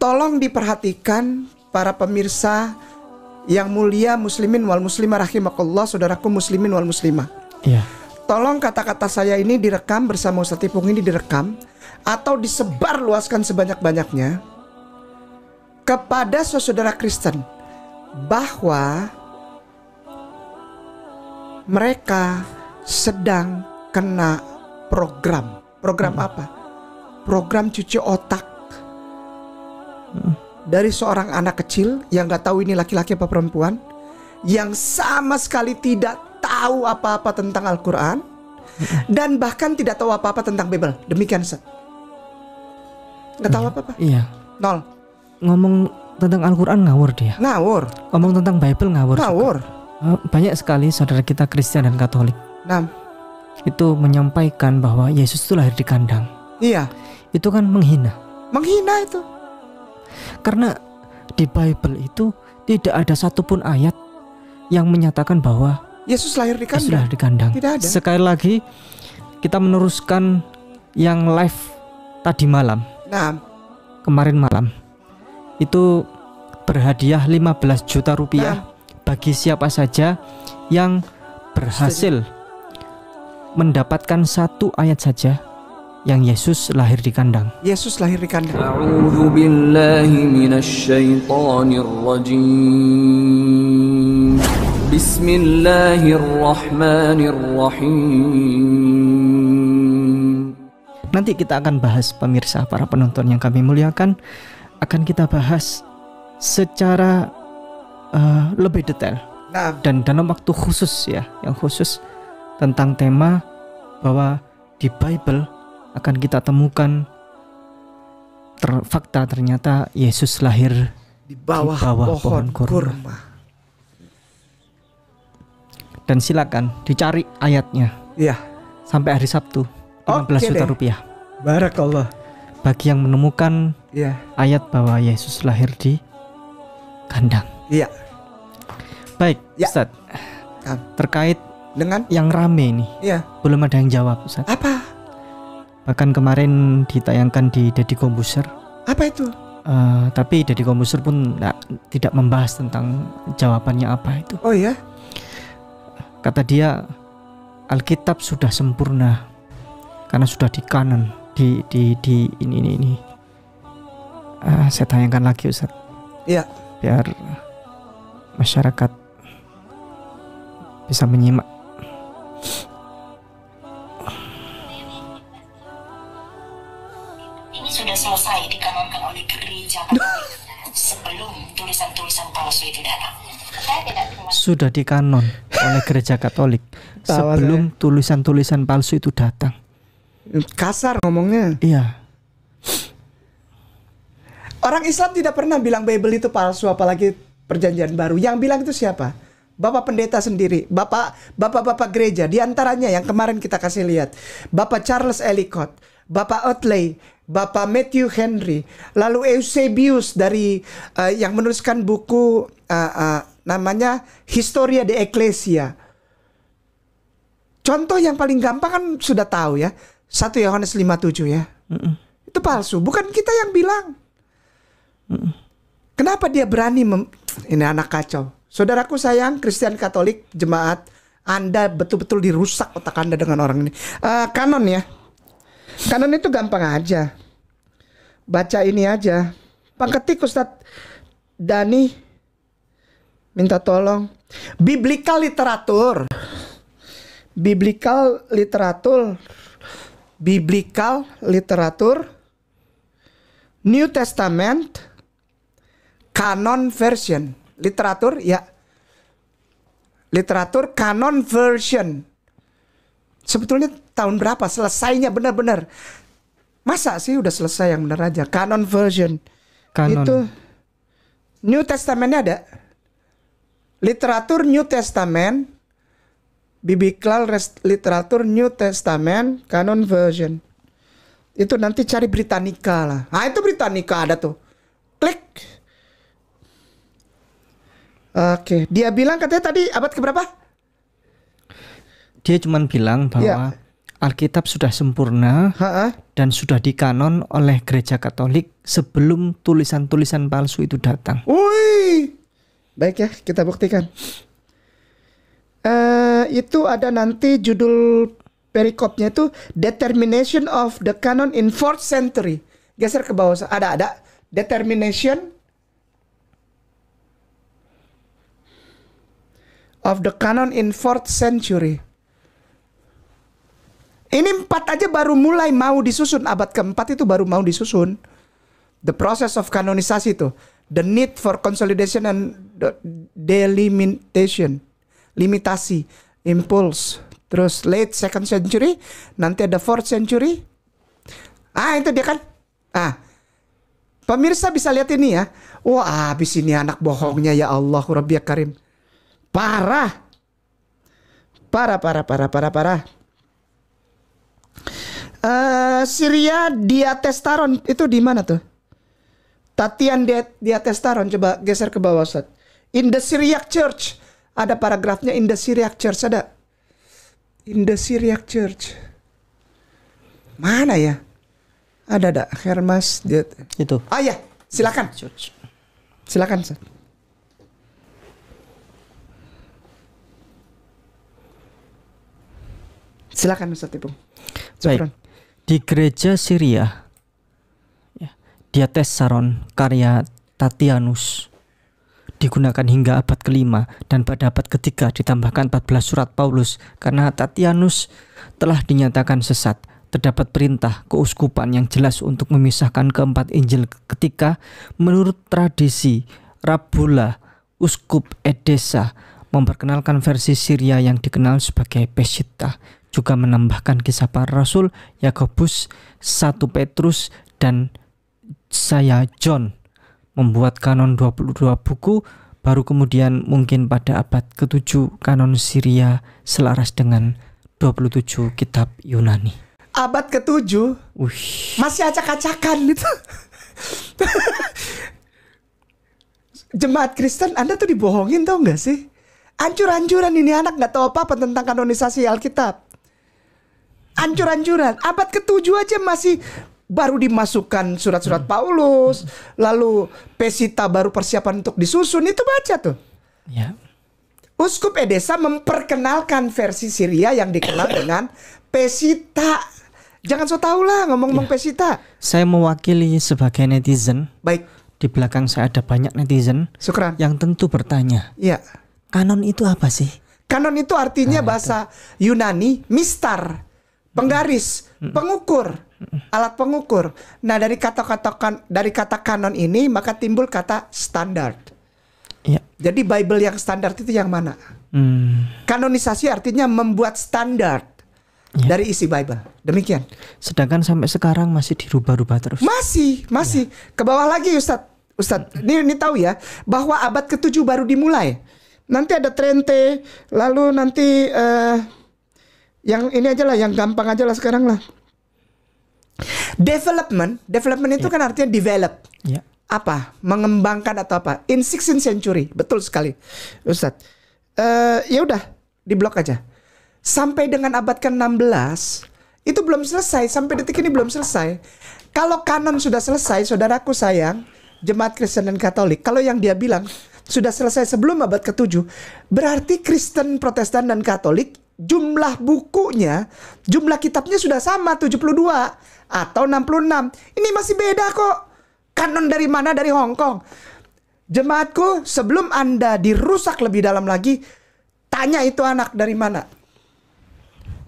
Tolong diperhatikan para pemirsa yang mulia, muslimin wal muslimah rahimakallah, saudaraku muslimin wal muslimah. Iya. Tolong kata-kata saya ini direkam bersama Ustaz Ipung ini direkam atau disebar luaskan sebanyak-banyaknya kepada saudara Kristen bahwa mereka sedang kena program. Program apa? Program cuci otak dari seorang anak kecil yang gak tahu ini laki-laki apa perempuan, yang sama sekali tidak tahu apa-apa tentang Al-Quran, dan bahkan tidak tahu apa-apa tentang Bible. Demikian, Ustaz. Gak tahu apa-apa. Iya. Nol. Ngomong tentang Al-Quran ngawur dia. Ngawur. Ngomong tentang Bible ngawur. Ngawur. Banyak sekali saudara kita Kristen dan Katolik itu menyampaikan bahwa Yesus itu lahir di kandang. Iya. Itu kan menghina. Menghina itu. Karena di Bible itu tidak ada satupun ayat yang menyatakan bahwa Yesus lahir di kandang. Yesus lahir di kandang. Tidak ada. Sekali lagi kita meneruskan yang live tadi malam. Kemarin malam itu berhadiah 15 juta rupiah bagi siapa saja yang berhasil mendapatkan satu ayat saja yang Yesus lahir di kandang. Yesus lahir di kandang. A'udzu billahi minasyaitonir rajim. Bismillahirrahmanirrahim. Nanti kita akan bahas, pemirsa, para penonton yang kami muliakan, akan kita bahas secara lebih detail dan dalam waktu khusus ya, yang khusus tentang tema bahwa di Bible akan kita temukan fakta ternyata Yesus lahir di bawah pohon kurma. Dan silakan dicari ayatnya. Iya. Sampai hari Sabtu 15 juta rupiah. Barakallah. Bagi yang menemukan ayat bahwa Yesus lahir di kandang. Iya. Baik, Ustaz. Terkait dengan yang rame ini. Iya. Belum ada yang jawab, Ustaz. Apa? Bahkan kemarin ditayangkan di Deddy Kombuser. Apa itu? Tapi Deddy Kombuser pun tidak membahas tentang jawabannya apa itu. Oh ya? Kata dia, Alkitab sudah sempurna karena sudah di kanon di ini. Saya tayangkan lagi, Ustaz. Iya. Biar masyarakat bisa menyimak. Ini sudah selesai dikanonkan oleh gereja Katolik sebelum tulisan-tulisan palsu itu datang. Saya tidak terima. Sudah dikanon oleh gereja Katolik sebelum tulisan-tulisan palsu itu datang. Kasar ngomongnya. Iya. Orang Islam tidak pernah bilang Bible itu palsu, apalagi Perjanjian Baru. Yang bilang itu siapa? Bapak pendeta sendiri, bapak gereja. Di antaranya yang kemarin kita kasih lihat, Bapak Charles Ellicott, Bapak Otley, Bapak Matthew Henry, lalu Eusebius dari yang menuliskan buku namanya Historia de Ecclesia. Contoh yang paling gampang kan sudah tahu ya, 1 Yohanes 5:7 ya. Itu palsu, bukan kita yang bilang. Kenapa dia berani ini anak kacau. Saudaraku sayang, Kristen Katolik, jemaat, Anda betul-betul dirusak otak Anda dengan orang ini. Kanon ya. Kanon itu gampang aja. Baca ini aja. Pangketik Ustadz Dani minta tolong. Biblical literatur. New Testament Canon version. Literatur Canon version. Sebetulnya tahun berapa selesainya benar-benar? Masa sih udah selesai yang benar aja? Canon version. Itu New Testamentnya ada. Literatur New Testament, Biblical literatur New Testament Canon version. Itu nanti cari Britannica lah. Itu Britannica ada tuh. Klik. Oke, dia bilang katanya tadi abad keberapa? Dia cuma bilang bahwa Alkitab sudah sempurna dan sudah dikanon oleh Gereja Katolik sebelum tulisan-tulisan palsu itu datang. Wih, baik ya, kita buktikan. Itu ada nanti judul perikopnya itu Determination of the Canon in 4th Century. Geser ke bawah, ada Determination of the Canon in 4th Century. Ini 4 aja baru mulai mau disusun, abad keempat itu baru mau disusun. The process of kanonisasi itu, the need for consolidation and delimitation, limitasi, impulse. Terus late 2nd century, nanti ada 4th century. Itu dia kan. Pemirsa bisa lihat ini ya. Wah, habis ini anak bohongnya, ya Allah, Rabbi ya Karim. Parah. Syria Diatestaron itu di mana tuh? Tatian Diatestaron, coba geser ke bawah, Ustaz. In the Syriac Church, ada paragrafnya. In the Syriac Church ada. In the Syriac Church. Mana ya? Ada Hermas itu. Ya, silakan. Silakan, Ustaz. Silakan, Ustaz Ipung. Baik. Di gereja Syria, Diatessaron karya Tatianus digunakan hingga abad ke-5 dan pada abad ke-3 ditambahkan 14 surat Paulus karena Tatianus telah dinyatakan sesat. Terdapat perintah keuskupan yang jelas untuk memisahkan keempat Injil ketika menurut tradisi Rabula, uskup Edessa memperkenalkan versi Syria yang dikenal sebagai Peshitta. Juga menambahkan kisah para rasul, Yakobus, 1 Petrus, dan saya John. Membuat kanon 22 buku, baru kemudian mungkin pada abad ke-7 kanon Syria selaras dengan 27 kitab Yunani. Abad ke-7 masih acak-acakan gitu. Jemaat Kristen Anda tuh dibohongin, tau gak sih? Ancur-ancuran ini anak gak tahu apa-apa tentang kanonisasi Alkitab. Ancur-ancuran. Abad ke-7 aja masih baru dimasukkan surat-surat Paulus, lalu Peshitta baru persiapan untuk disusun. Itu baca tuh. Ya. Uskup Edessa memperkenalkan versi Syria yang dikenal dengan Peshitta. Jangan so tau lah ngomong-ngomong Peshitta. Saya mewakili sebagai netizen. Baik. Di belakang saya ada banyak netizen. Syukran. Yang tentu bertanya. Iya. Kanon itu apa sih? Kanon itu artinya bahasa Yunani mistar, penggaris, pengukur, alat pengukur. Nah, dari kata kanon ini maka timbul kata standar. Ya. Jadi Bible yang standar itu yang mana? Kanonisasi artinya membuat standar dari isi Bible. Demikian. Sedangkan sampai sekarang masih dirubah-rubah terus. Masih. Ke bawah lagi, Ustadz. Ini tahu ya bahwa abad ke-7 baru dimulai. Nanti ada Trente, lalu nanti yang ini aja lah, yang gampang aja lah sekarang lah. Development itu kan artinya develop. Apa? Mengembangkan atau apa? In 16th century, betul sekali, Ustadz. Ya udah, diblok aja. Sampai dengan abad ke-16 itu belum selesai, sampai detik ini belum selesai. Kalau kanon sudah selesai, saudaraku sayang, jemaat Kristen dan Katolik, kalau yang dia bilang sudah selesai sebelum abad ke-7, berarti Kristen, Protestan, dan Katolik jumlah bukunya, jumlah kitabnya sudah sama 72 atau 66. Ini masih beda kok. Kanon dari mana? Dari Hong Kong. Jemaatku, sebelum Anda dirusak lebih dalam lagi, tanya itu anak dari mana.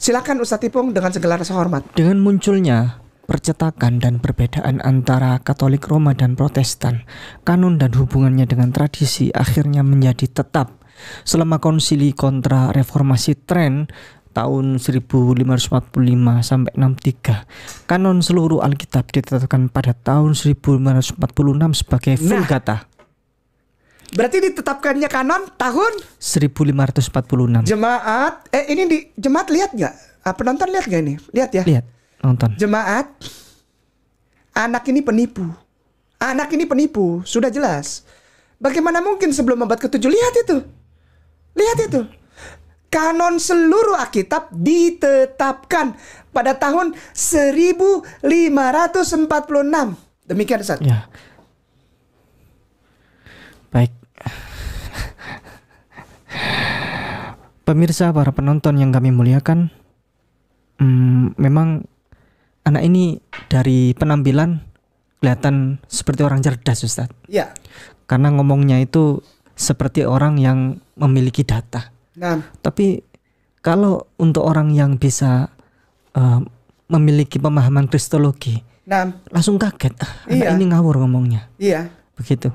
Silakan Ustadz Ipung dengan segala rasa hormat. Dengan munculnya percetakan dan perbedaan antara Katolik Roma dan Protestan, kanon dan hubungannya dengan tradisi akhirnya menjadi tetap. Selama konsili kontra reformasi Trent tahun 1545 sampai 63, kanon seluruh Alkitab ditetapkan pada tahun 1546 sebagai Vulgata. Berarti ditetapkannya kanon tahun 1546. Jemaat, jemaat lihat nggak? Penonton lihat nggak ini? Lihat ya. Lihat. Nonton. Jemaat, anak ini penipu. Anak ini penipu, sudah jelas. Bagaimana mungkin sebelum abad ke-7? Lihat itu. Kanon seluruh Alkitab ditetapkan. pada tahun 1546. Demikian Ustaz. Ya. Baik. Pemirsa, para penonton yang kami muliakan, memang anak ini dari penampilan kelihatan seperti orang cerdas, Ustadz. Ya. Karena ngomongnya itu seperti orang yang memiliki data. Nah. Tapi kalau untuk orang yang bisa memiliki pemahaman kristologi, langsung kaget. Anak ini ngawur ngomongnya. Iya. Begitu.